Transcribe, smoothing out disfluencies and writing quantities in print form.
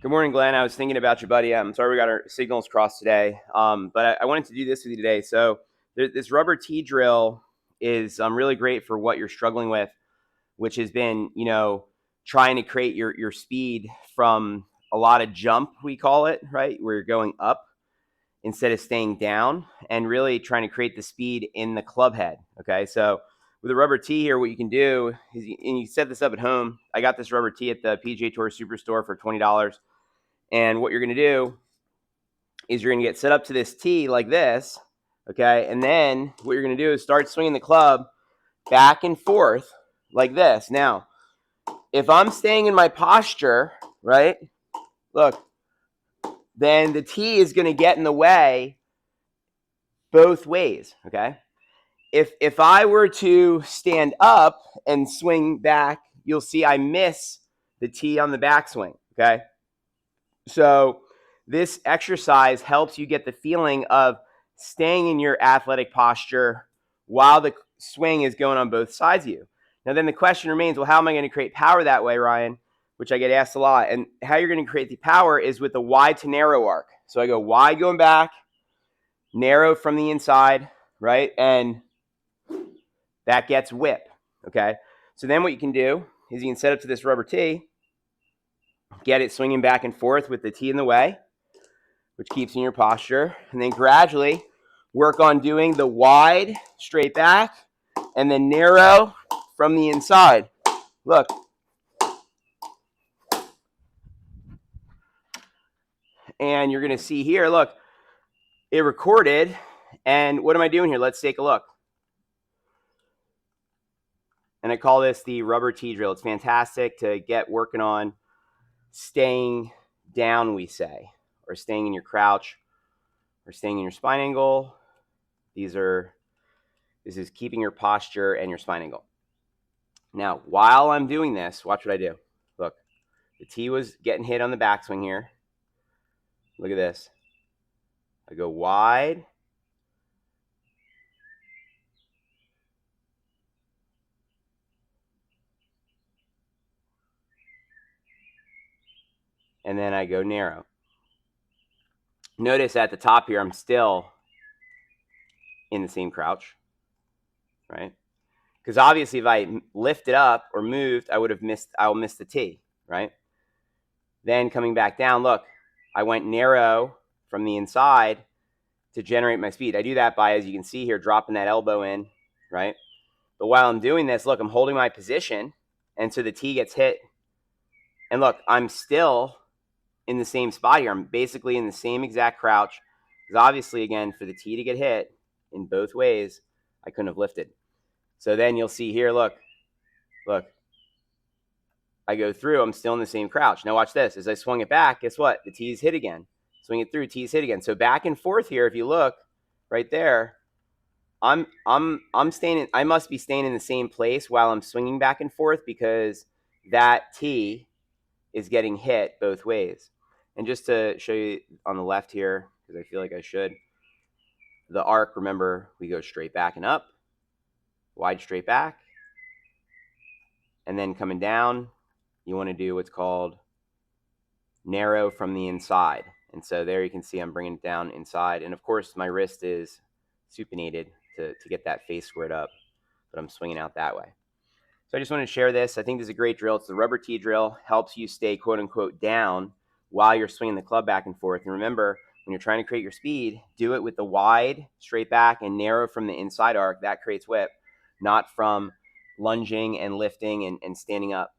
Good morning, Glenn. I was thinking about you, buddy. I'm sorry we got our signals crossed today, but I wanted to do this with you today. So this rubber T drill is really great for what you're struggling with, which has been, trying to create your speed from a lot of jump, we call it, right? Where you're going up instead of staying down and really trying to create the speed in the club head. Okay, so with a rubber tee here, what you can do is you set this up at home. I got this rubber tee at the PGA Tour Superstore for $20. And what you're going to do is you're going to get set up to this tee like this. Okay, and then what you're going to do is start swinging the club back and forth like this. Now, if I'm staying in my posture, right, look, then the tee is going to get in the way both ways, okay? If I were to stand up and swing back, you'll see I miss the tee on the backswing, okay? So this exercise helps you get the feeling of staying in your athletic posture while the swing is going on both sides of you. Now then the question remains, well, how am I going to create power that way, Ryan? Which I get asked a lot. And how you're going to create the power is with a wide to narrow arc. So I go wide going back, narrow from the inside, right? And that gets whip, okay? So then what you can do is you can set up to this rubber tee, get it swinging back and forth with the tee in the way, which keeps in your posture, and then gradually work on doing the wide straight back and then narrow from the inside. Look. And you're going to see here, look, it recorded. And what am I doing here? Let's take a look. And I call this the rubber T drill. It's fantastic to get working on staying down, we say, or staying in your crouch, or staying in your spine angle. This is keeping your posture and your spine angle. Now, while I'm doing this, watch what I do. Look, the tee was getting hit on the backswing here. Look at this. I go wide. And then I go narrow. Notice at the top here, I'm still in the same crouch, right? Because obviously if I lifted up or moved, I'll miss the tee, right? Then coming back down, look, I went narrow from the inside to generate my speed. I do that by, as you can see here, dropping that elbow in, right? But while I'm doing this, look, I'm holding my position, and so the tee gets hit. And look, I'm still in the same spot here. I'm basically in the same exact crouch. Because obviously, again, for the tee to get hit in both ways, I couldn't have lifted. So then you'll see here, look. I go through, I'm still in the same crouch. Now watch this. As I swung it back, guess what? The tee's hit again. Swing it through, tee's hit again. So back and forth here, if you look right there, I'm staying I must be staying in the same place while I'm swinging back and forth because that tee is getting hit both ways. And just to show you on the left here, because I feel like I should, the arc, remember, we go straight back and up, wide straight back, and then coming down, you want to do what's called narrow from the inside. And so there you can see I'm bringing it down inside. And of course, my wrist is supinated to get that face squared up, but I'm swinging out that way. So I just wanted to share this. I think this is a great drill. It's the rubber T drill. Helps you stay, quote unquote, down while you're swinging the club back and forth. And remember, when you're trying to create your speed, do it with the wide, straight back, and narrow from the inside arc. That creates whip, not from lunging and lifting and standing up.